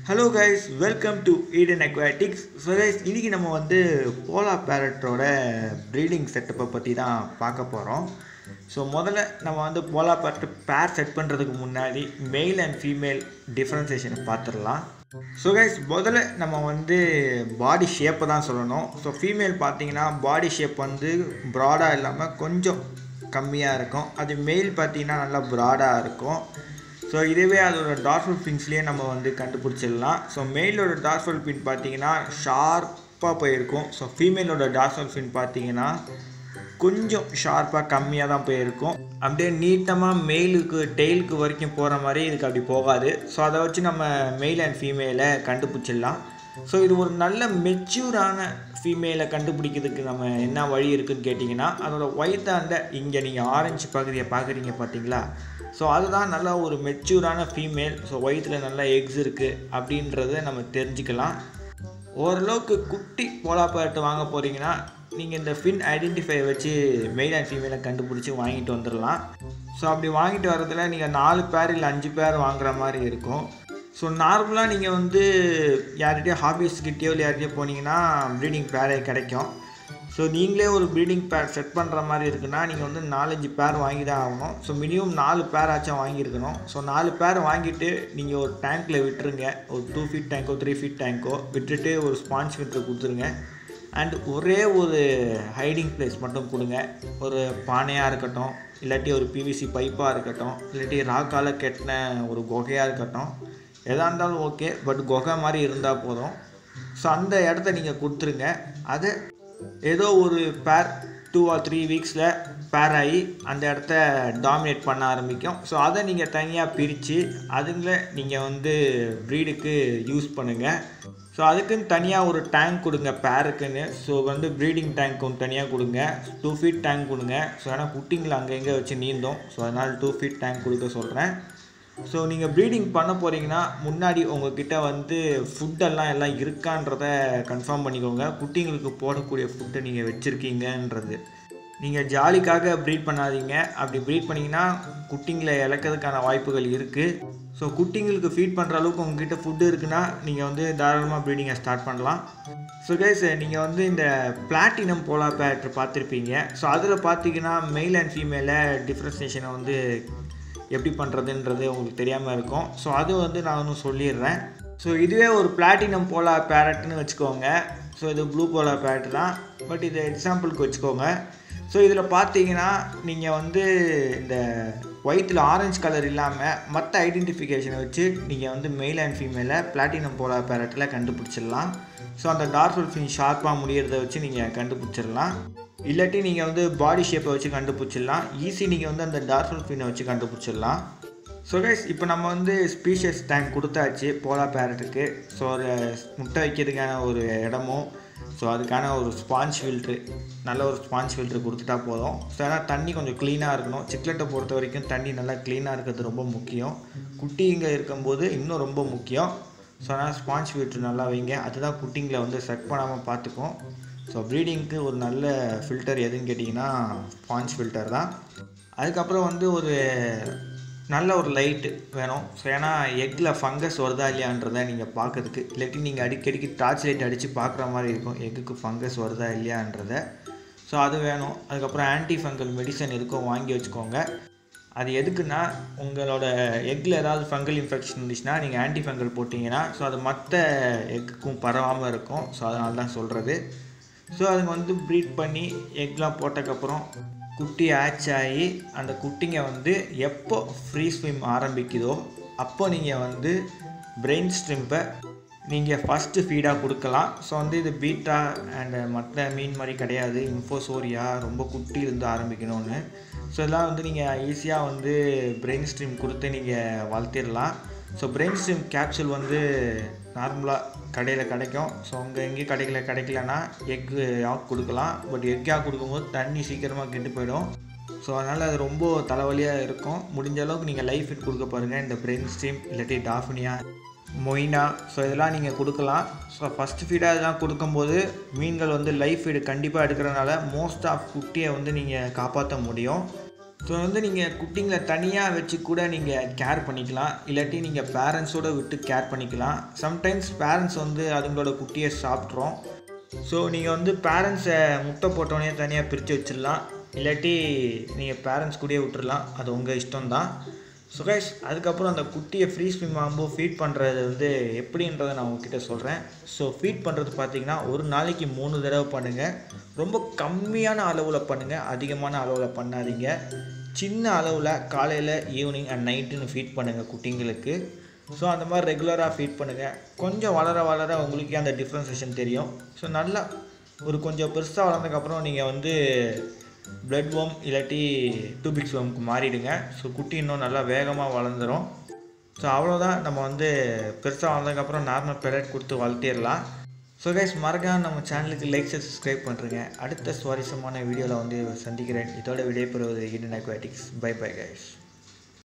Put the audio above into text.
Hello guys, welcome to Eden Aquatics. So guys, இன்னைக்கு நம்ம வந்து போலார் பேரட்டோட ப்ரீடிங் செட்டப்பை பற்றி தான் பார்க்க போகிறோம். ஸோ முதல்ல நம்ம வந்து போலார் பேரட் பேர் செட் பண்ணுறதுக்கு முன்னாடி மெயில் அண்ட் ஃபீமேல் டிஃப்ரென்சேஷனை பார்த்துடலாம். ஸோ கைஸ், முதல்ல நம்ம வந்து பாடி ஷேப்பை தான் சொல்லணும். ஸோ ஃபீமேல் பார்த்தீங்கன்னா பாடி ஷேப் வந்து ப்ராடாக இல்லாமல் கொஞ்சம் கம்மியாக இருக்கும். அது மெயில் பார்த்தீங்கன்னா நல்லா ப்ராடாக இருக்கும். ஸோ இதுவே அதோட டார்சல் ஃபின்ஸ்லேயே நம்ம வந்து கண்டுபிடிச்சிடலாம். ஸோ மெயிலோட டார்சல் ஃபின் பார்த்தீங்கன்னா ஷார்ப்பாக போயிருக்கும். ஸோ ஃபீமேலோட டார்சல் ஃபின் பார்த்தீங்கன்னா கொஞ்சம் ஷார்ப்பாக கம்மியாக தான் போயிருக்கும். அப்படியே நீட்டமாக மெயிலுக்கு டெய்லுக்கு வரைக்கும் போகிற மாதிரி இதுக்கு அப்படி போகாது. ஸோ அதை வச்சு நம்ம மெயில் அண்ட் ஃபீமேலை கண்டுபிடிச்சிடலாம். ஸோ இது ஒரு நல்ல மெச்சூரான ஃபீமேலை கண்டுபிடிக்கிறதுக்கு நம்ம என்ன வழி இருக்குதுன்னு கேட்டிங்கன்னா, அதோட வயிற்றாண்ட இங்கே நீங்கள் ஆரஞ்சு பகுதியை பார்க்குறீங்க பார்த்தீங்களா? ஸோ அதுதான் நல்லா ஒரு மெச்சூரான ஃபீமேல். ஸோ வயிற்றில் நல்லா எக்ஸ் இருக்குது அப்படின்றத நம்ம தெரிஞ்சுக்கலாம். ஓரளவுக்கு குட்டி போலார் பேரட் வாங்க போகிறீங்கன்னா நீங்கள் இந்த ஃபின் ஐடென்டிஃபை வச்சு மெயில் அண்ட் ஃபீமேலை கண்டுபிடிச்சி வாங்கிட்டு வந்துடலாம். ஸோ அப்படி வாங்கிட்டு வரதில் நீங்கள் 4 பேர் இல்லை 5 பேர் வாங்குற மாதிரி இருக்கும். ஸோ நார்மலாக நீங்கள் வந்து யார்கிட்டயோ ஹாபிஸ்கிட்டயோ இல்லை யார்கிட்டயோ போனீங்கன்னா ப்ரீடிங் பேரே கிடைக்கும். ஸோ நீங்களே ஒரு ப்ரீடிங் பேர் செட் பண்ணுற மாதிரி இருக்குன்னா நீங்கள் வந்து 4-5 பேர் வாங்கி தான் ஆகணும். ஸோ மினிமம் 4 பேர் ஆச்சும் வாங்கியிருக்கணும். ஸோ 4 பேர் வாங்கிட்டு நீங்கள் ஒரு டேங்க்கில் விட்டுருங்க. ஒரு 2 ஃபீட் டேங்கோ 3 ஃபீட் டேங்கோ விட்டுட்டு ஒரு ஸ்பான்ச் ஃபில்டர் கொடுத்துருங்க. அண்ட் ஒரே ஒரு ஹைடிங் பிளேஸ் மட்டும் கொடுங்க. ஒரு பானையாக இருக்கட்டும், இல்லாட்டி ஒரு பிவிசி பைப்பாக இருக்கட்டும், இல்லாட்டி ராக்கால் கெட்டின ஒரு குகையாக இருக்கட்டும், எதாக இருந்தாலும் ஓகே. பட் குகை மாதிரி இருந்தால் போதும். ஸோ அந்த இடத்த நீங்கள் கொடுத்துருங்க. அது ஏதோ ஒரு பேர் 2 or 3 வீக்ஸில் பேர் ஆகி அந்த இடத்த டாமினேட் பண்ண ஆரம்பிக்கும். ஸோ அதை நீங்கள் தனியாக பிரித்து அதுங்களை நீங்கள் வந்து ப்ரீடுக்கு யூஸ் பண்ணுங்கள். ஸோ அதுக்குன்னு தனியாக ஒரு டேங்க் கொடுங்க பேருக்குன்னு. ஸோ வந்து ப்ரீடிங் டேங்க் ஒன்று தனியாக கொடுங்க. 2 ஃபீட் டேங்க் கொடுங்க. ஸோ ஏன்னா குட்டிங்களை அங்கே எங்கே வச்சு நீந்தும். ஸோ அதனால் 2 ஃபீட் டேங்க் கொடுக்க சொல்கிறேன். ஸோ நீங்கள் ப்ரீடிங் பண்ண போகிறீங்கன்னா முன்னாடி உங்கள்கிட்ட வந்து ஃபுட்டெல்லாம் எல்லாம் இருக்கான்றத கன்ஃபார்ம் பண்ணிக்கோங்க. குட்டிங்களுக்கு போடக்கூடிய ஃபுட்டை நீங்கள் வச்சுருக்கீங்கன்றது. நீங்கள் ஜாலிக்காக ப்ரீட் பண்ணாதீங்க. அப்படி ப்ரீட் பண்ணிங்கன்னா குட்டிங்களை இழக்கிறதுக்கான வாய்ப்புகள் இருக்குது. ஸோ குட்டிங்களுக்கு ஃபீட் பண்ணுற அளவுக்கு உங்கள்கிட்ட ஃபுட்டு இருக்குன்னா நீங்கள் வந்து தாராளமாக ப்ரீடிங்கை ஸ்டார்ட் பண்ணலாம். ஸோ கைஸ், நீங்கள் வந்து இந்த பிளாட்டினம் போலார் பேரட் பார்த்துருப்பீங்க. ஸோ அதில் பார்த்தீங்கன்னா மெயில் அண்ட் ஃபீமேலை டிஃப்ரென்சியேஷனை வந்து எப்படி பண்ணுறதுன்றது உங்களுக்கு தெரியாமல் இருக்கும். ஸோ அது வந்து நான் ஒன்றும் சொல்லிடுறேன். ஸோ இதுவே ஒரு பிளாட்டினம் போலார் பேரட்னு வச்சுக்கோங்க. ஸோ இது ப்ளூ போலார் பேரட் தான், பட் இது எக்ஸாம்பிளுக்கு வச்சுக்கோங்க. ஸோ இதில் பார்த்தீங்கன்னா நீங்கள் வந்து இந்த ஒயிட்டில் ஆரஞ்சு கலர் இல்லாமல் மற்ற ஐடென்டிஃபிகேஷனை வச்சு நீங்கள் வந்து மெயில் அண்ட் ஃபீமேலை பிளாட்டினம் போலார் பேரட்டில் கண்டுபிடிச்சிடலாம். ஸோ அந்த டார்சல் ஃபின் ஷார்ப்பாக முடியறதை வச்சு நீங்கள் கண்டுபிடிச்சிடலாம். இல்லாட்டி நீங்கள் வந்து பாடி ஷேப்பை வச்சு கண்டுபிடிச்சிடலாம். ஈஸி நீங்கள் வந்து அந்த டார்சல் ஃபினை வச்சு கண்டுபிடிச்சிடலாம். ஸோ கைஸ், இப்போ நம்ம வந்து ஸ்பீஷியஸ் டேங்க் கொடுத்தாச்சு போலார் பேரட்டுக்கு. ஸோ ஒரு முட்டை வைக்கிறதுக்கான ஒரு இடமும், ஸோ அதுக்கான ஒரு ஸ்பான்ச் ஃபில்ட்ரு, நல்ல ஒரு ஸ்பான்ச் ஃபில்ட்ரு கொடுத்துட்டா போதும். ஸோ ஏன்னா தண்ணி கொஞ்சம் க்ளீனாக இருக்கணும். சிக்லெட்டை பொறுத்த வரைக்கும் தண்ணி நல்லா க்ளீனாக இருக்கிறது ரொம்ப முக்கியம். குட்டிங்க இருக்கும்போது இன்னும் ரொம்ப முக்கியம். ஸோ அதனால் ஸ்பான்ச் ஃபில்ட்ரு நல்லா வைங்க. அதுதான் குட்டிங்களை வந்து செட் பண்ணாமல் பார்த்துக்கும். ஸோ ப்ரீடிங்க்கு ஒரு நல்ல ஃபில்டர் எதுன்னு கேட்டிங்கன்னா ஸ்பான்ச் ஃபில்டர் தான். அதுக்கப்புறம் வந்து ஒரு நல்ல ஒரு லைட்டு வேணும். ஸோ ஏன்னா எக்கில் ஃபங்கஸ் வருதா இல்லையான்றதை நீங்கள் பார்க்கறதுக்கு, இல்லாட்டி நீங்கள் அடிக்கடிக்கு டார்ச் லைட் அடித்து பார்க்குற மாதிரி இருக்கும் எக்குக்கு ஃபங்கஸ் வருதா இல்லையான்றதை. ஸோ அது வேணும். அதுக்கப்புறம் ஆன்டி ஃபங்கல் மெடிசன் இருக்கும், வாங்கி வச்சுக்கோங்க. அது எதுக்குன்னா உங்களோட எக்கில் ஏதாவது ஃபங்கல் இன்ஃபெக்ஷன் இருந்துச்சுன்னா நீங்கள் ஆன்டி ஃபங்கல் போட்டிங்கன்னா ஸோ அது மற்ற எக்குக்கும் பரவாமல் இருக்கும். ஸோ அதனால தான் சொல்கிறது. ஸோ அதுங்க வந்து ப்ரீட் பண்ணி எக்லாம் போட்டதுக்கப்புறம் குட்டி ஆச் ஆகி அந்த குட்டிங்க வந்து எப்போ ஃப்ரீ ஸ்விம் ஆரம்பிக்குதோ அப்போ நீங்கள் வந்து பிரெயின் ஸ்ட்ரிம்பை நீங்கள் ஃபஸ்ட்டு ஃபீடாக கொடுக்கலாம். ஸோ வந்து இது பீட்டா அண்ட் மற்ற மீன் மாதிரி கிடையாது. இன்ஃபோசோரியா ரொம்ப குட்டியிலேருந்து ஆரம்பிக்கணும்னு. ஸோ இதெல்லாம் வந்து நீங்கள் ஈஸியாக வந்து பிரெயின் ஸ்ட்ரீம் கொடுத்து நீங்கள் வளர்த்திடலாம். ஸோ பிரெயின் ஸ்ட்ரீம் கேப்சூல் வந்து நார்மலாக கடையில் கிடைக்கும். ஸோ அங்கே எங்கேயும் கிடைக்கலன்னா எக்கு யாக் கொடுக்கலாம். பட் எக் யாக் கொடுக்கும்போது தண்ணி சீக்கிரமாக கெட்டு போயிடும். ஸோ அதனால் அது ரொம்ப தலைவலியாக இருக்கும். முடிஞ்ச அளவுக்கு நீங்கள் லைஃப் ஃபீட் கொடுக்க பாருங்கள். இந்த பிரெயின் ஸ்ட்ரீம் இல்லாட்டி டாஃபினியா, மொயினா, ஸோ இதெல்லாம் நீங்கள் கொடுக்கலாம். ஸோ ஃபஸ்ட்டு ஃபீடாக இதெல்லாம் கொடுக்கும்போது மீன்கள் வந்து லைஃப் ஃபீடு கண்டிப்பாக எடுக்கிறதுனால மோஸ்ட் ஆஃப் குட்டியை வந்து நீங்கள் காப்பாற்ற முடியும். ஸோ வந்து நீங்கள் குட்டிங்களை தனியாக வச்சு கூட நீங்கள் கேர் பண்ணிக்கலாம், இல்லாட்டி நீங்கள் பேரண்ட்ஸோடு விட்டு கேர் பண்ணிக்கலாம். சம்டைம்ஸ் பேரண்ட்ஸ் வந்து அதுங்களோட குட்டியை சாப்பிட்றோம். ஸோ நீங்கள் வந்து பேரண்ட்ஸை முட்டை போட்டோடனே தனியாக பிரித்து வச்சிடலாம், இல்லாட்டி நீங்கள் பேரண்ட்ஸ் கூடயே விட்டுறலாம், அது உங்கள் இஷ்டம்தான். ஸோ கைஸ், அதுக்கப்புறம் அந்த குட்டியை ஃப்ரீ ஸ்விம் ஆகும்போது ஃபீட் பண்ணுறது வந்து எப்படின்றத நான் உங்ககிட்ட சொல்கிறேன். ஸோ ஃபீட் பண்ணுறது பார்த்திங்கன்னா ஒரு நாளைக்கு 3 தடவை பண்ணுங்கள். ரொம்ப கம்மியான அளவில் பண்ணுங்கள், அதிகமான அளவில் பண்ணாதீங்க. சின்ன அளவில் காலையில், ஈவினிங் அண்ட் நைட்டுன்னு ஃபீட் பண்ணுங்கள் குட்டிங்களுக்கு. ஸோ அந்த மாதிரி ரெகுலராக ஃபீட் பண்ணுங்கள். கொஞ்சம் வளர வளர உங்களுக்கே அந்த டிஃப்ரென்சேஷன் தெரியும். ஸோ நல்லா ஒரு கொஞ்சம் பெருசாக வளர்ந்ததுக்கப்புறம் நீங்கள் வந்து பிளட் வார்ம் இல்லாட்டி டூபிக்ஸ் வார்முக்கு மாறிடுங்க. ஸோ குட்டி இன்னும் நல்லா வேகமாக வளர்ந்துடும். ஸோ அவ்வளோதான், நம்ம வந்து பெருசாக வளர்ந்ததுக்கப்புறம் நார்மல் பெலட் கொடுத்து வளர்த்திடலாம். ஸோ கைஸ், மறக்காம நம்ம சேனலுக்கு லைக் சப்ஸ்கிரைப் பண்ணுறேங்க. அடுத்த சுவாரஸ்யமான வீடியோவில் வந்து சந்திக்கிறேன். இதோட விடைபெறுவது Eden aquatics. Bye bye guys.